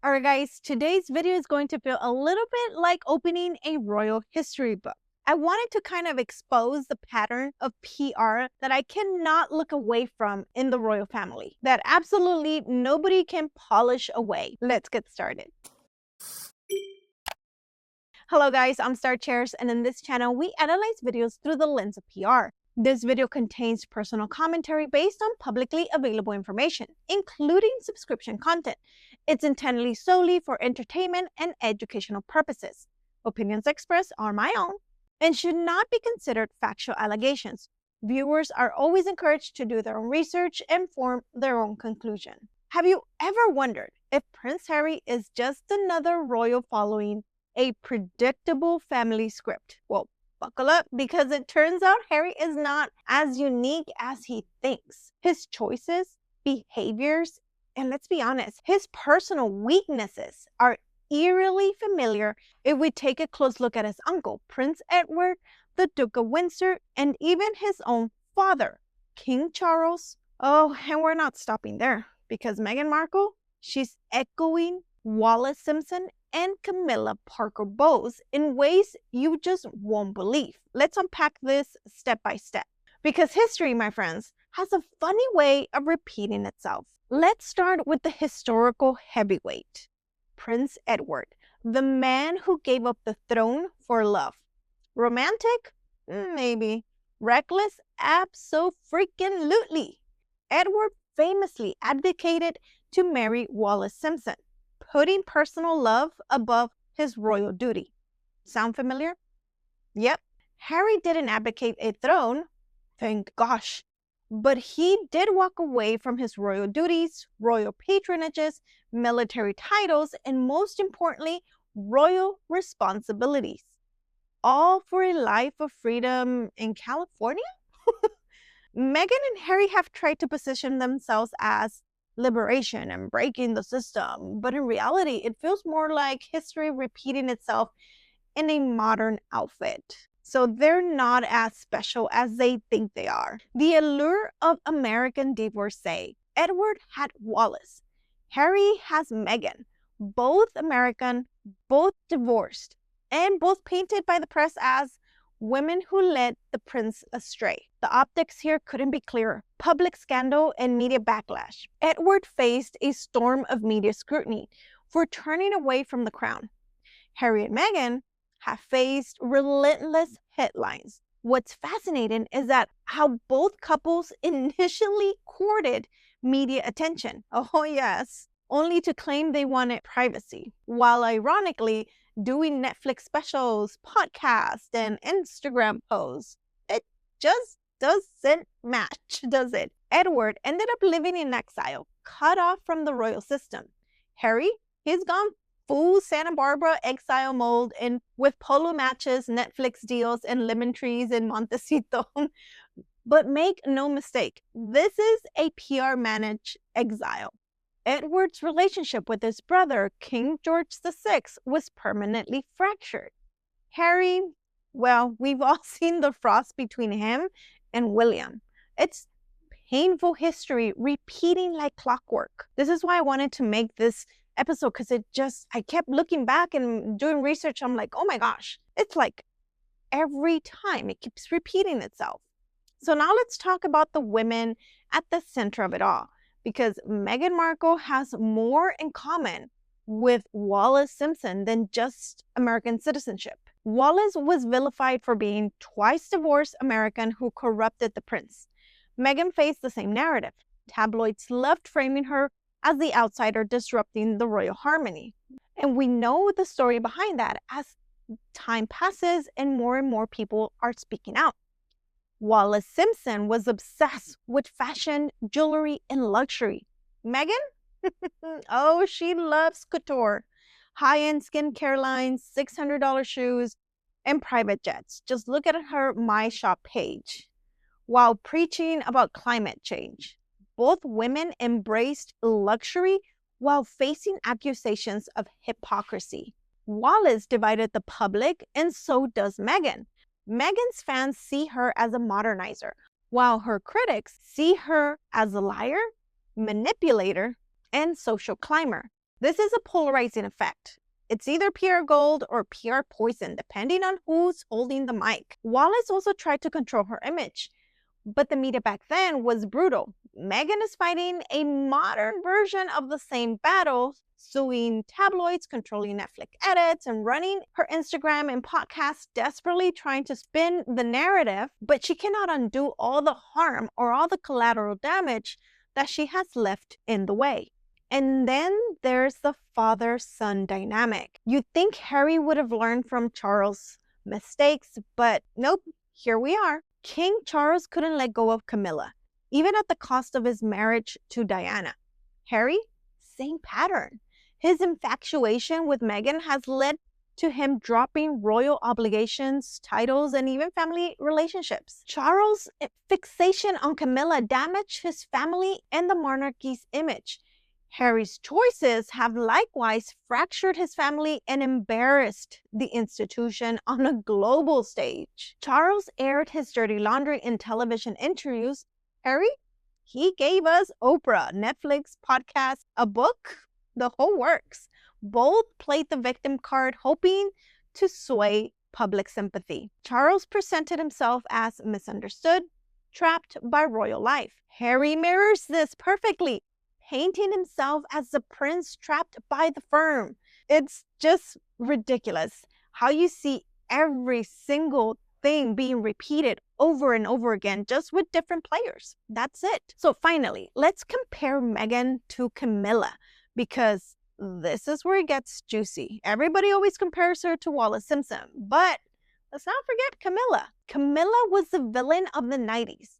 Alright guys, today's video is going to feel a little bit like opening a royal history book. I wanted to kind of expose the pattern of PR that I cannot look away from in the royal family, that absolutely nobody can polish away. Let's get started. Hello guys, I'm Star Chairs, and in this channel we analyze videos through the lens of PR. This video contains personal commentary based on publicly available information, including subscription content. It's intended solely for entertainment and educational purposes. Opinions expressed are my own and should not be considered factual allegations. Viewers are always encouraged to do their own research and form their own conclusion. Have you ever wondered if Prince Harry is just another royal following a predictable family script? Well, buckle up, because it turns out Harry is not as unique as he thinks. His choices, behaviors, and let's be honest, his personal weaknesses are eerily familiar if we take a close look at his uncle, Prince Edward, the Duke of Windsor, and even his own father, King Charles. Oh, and we're not stopping there, because Meghan Markle, she's echoing Wallis Simpson and Camilla Parker Bowles in ways you just won't believe. Let's unpack this step by step, because history, my friends, has a funny way of repeating itself. Let's start with the historical heavyweight, Prince Edward, the man who gave up the throne for love. Romantic? Maybe. Reckless? Abso-freaking-lutely. Edward famously advocated to marry Wallis Simpson, putting personal love above his royal duty. Sound familiar? Yep. Harry didn't advocate a throne, thank gosh, but he did walk away from his royal duties, royal patronages, military titles, and most importantly, royal responsibilities. All for a life of freedom in California? Meghan and Harry have tried to position themselves as liberation and breaking the system, but in reality, it feels more like history repeating itself in a modern outfit. So they're not as special as they think they are. The allure of American divorcee. Edward had Wallis. Harry has Meghan. Both American, both divorced, and both painted by the press as women who led the prince astray. The optics here couldn't be clearer. Public scandal and media backlash. Edward faced a storm of media scrutiny for turning away from the crown. Harry and Meghan have faced relentless headlines. What's fascinating is that how both couples initially courted media attention. Oh yes, only to claim they wanted privacy, while ironically doing Netflix specials, podcasts, and Instagram posts. It just doesn't match, does it? Edward ended up living in exile, cut off from the royal system. Harry, he's gone full Santa Barbara exile mode, and with polo matches, Netflix deals, and lemon trees in Montecito. But make no mistake, this is a PR-managed exile. Edward's relationship with his brother, King George VI, was permanently fractured. Harry, well, we've all seen the frost between him and William. It's painful history repeating like clockwork. This is why I wanted to make this episode, because I kept looking back and doing research. I'm like, oh my gosh, it's like every time it keeps repeating itself. So now let's talk about the women at the center of it all, because Meghan Markle has more in common with Wallis Simpson than just American citizenship. Wallis was vilified for being twice divorced American who corrupted the prince. Meghan faced the same narrative. Tabloids loved framing her as the outsider disrupting the royal harmony. And we know the story behind that as time passes and more people are speaking out. Wallis Simpson was obsessed with fashion, jewelry, and luxury. Meghan? Oh, she loves couture, high-end skincare lines, $600 shoes, and private jets. Just look at her My Shop page. While preaching about climate change, both women embraced luxury while facing accusations of hypocrisy. Wallis divided the public, and so does Meghan. Meghan's fans see her as a modernizer, while her critics see her as a liar, manipulator, and social climber. This is a polarizing effect. It's either PR gold or PR poison, depending on who's holding the mic. Wallis also tried to control her image, but the media back then was brutal. Meghan is fighting a modern version of the same battle, suing tabloids, controlling Netflix edits, and running her Instagram and podcast, desperately trying to spin the narrative, but she cannot undo all the harm or all the collateral damage that she has left in the way. And then there's the father-son dynamic. You'd think Harry would have learned from Charles' mistakes, but nope, here we are. King Charles couldn't let go of Camilla, even at the cost of his marriage to Diana. Harry, same pattern. His infatuation with Meghan has led to him dropping royal obligations, titles, and even family relationships. Charles' fixation on Camilla damaged his family and the monarchy's image. Harry's choices have likewise fractured his family and embarrassed the institution on a global stage. Charles aired his dirty laundry in television interviews. Harry, he gave us Oprah, Netflix, podcast, a book, the whole works. Both played the victim card, hoping to sway public sympathy. Charles presented himself as misunderstood, trapped by royal life. Harry mirrors this perfectly, painting himself as the prince trapped by the firm. It's just ridiculous how you see every single thing being repeated over and over again, just with different players. That's it. So finally, let's compare Meghan to Camilla, because this is where it gets juicy. Everybody always compares her to Wallis Simpson, but let's not forget Camilla. Camilla was the villain of the 90s.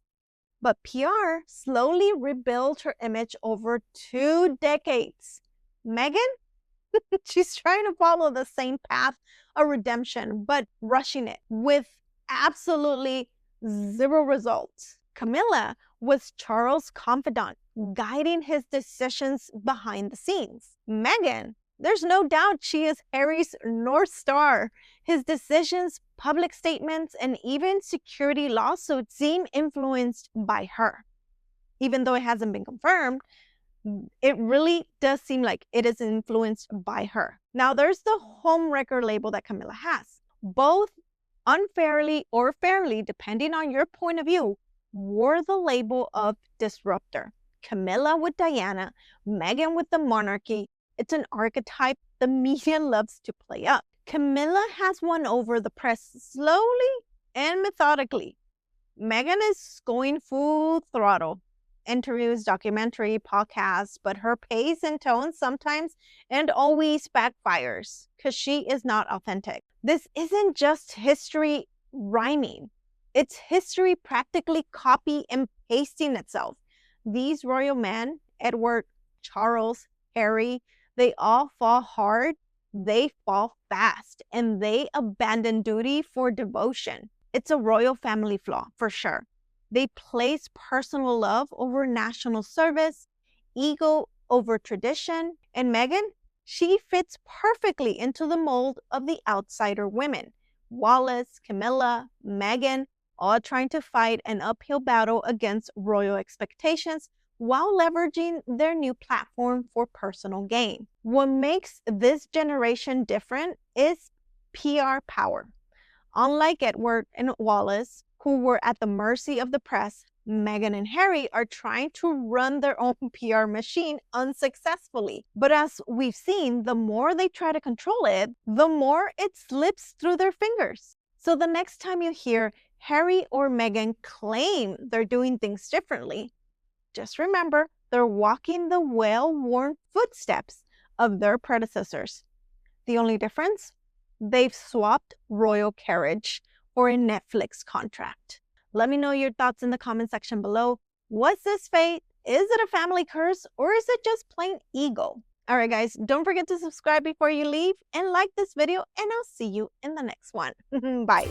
But PR slowly rebuilt her image over 2 decades. Meghan, she's trying to follow the same path of redemption, but rushing it with absolutely zero results. Camilla was Charles' confidant, guiding his decisions behind the scenes. Meghan, there's no doubt she is Harry's North Star. His decisions, public statements, and even security lawsuits seem influenced by her. Even though it hasn't been confirmed, it really does seem like it is influenced by her. Now, there's the homewrecker label that Camilla has. Both unfairly or fairly, depending on your point of view, wore the label of disruptor. Camilla with Diana, Meghan with the monarchy. It's an archetype the media loves to play up. Camilla has won over the press slowly and methodically. Meghan is going full throttle. Interviews, documentary, podcasts, but her pace and tone sometimes and always backfires because she is not authentic. This isn't just history rhyming. It's history practically copy and pasting itself. These royal men, Edward, Charles, Harry, they all fall hard, they fall fast, and they abandon duty for devotion. It's a royal family flaw, for sure. They place personal love over national service, ego over tradition, and Meghan, she fits perfectly into the mold of the outsider women. Wallis, Camilla, Meghan, all trying to fight an uphill battle against royal expectations while leveraging their new platform for personal gain. What makes this generation different is PR power. Unlike Edward and Wallis, who were at the mercy of the press, Meghan and Harry are trying to run their own PR machine unsuccessfully. But as we've seen, the more they try to control it, the more it slips through their fingers. So the next time you hear Harry or Meghan claim they're doing things differently, just remember they're walking the well-worn footsteps of their predecessors. The only difference? They've swapped royal carriage for a Netflix contract. Let me know your thoughts in the comment section below. Was this fate? Is it a family curse? Or is it just plain ego? All right, guys, don't forget to subscribe before you leave and like this video, and I'll see you in the next one. Bye.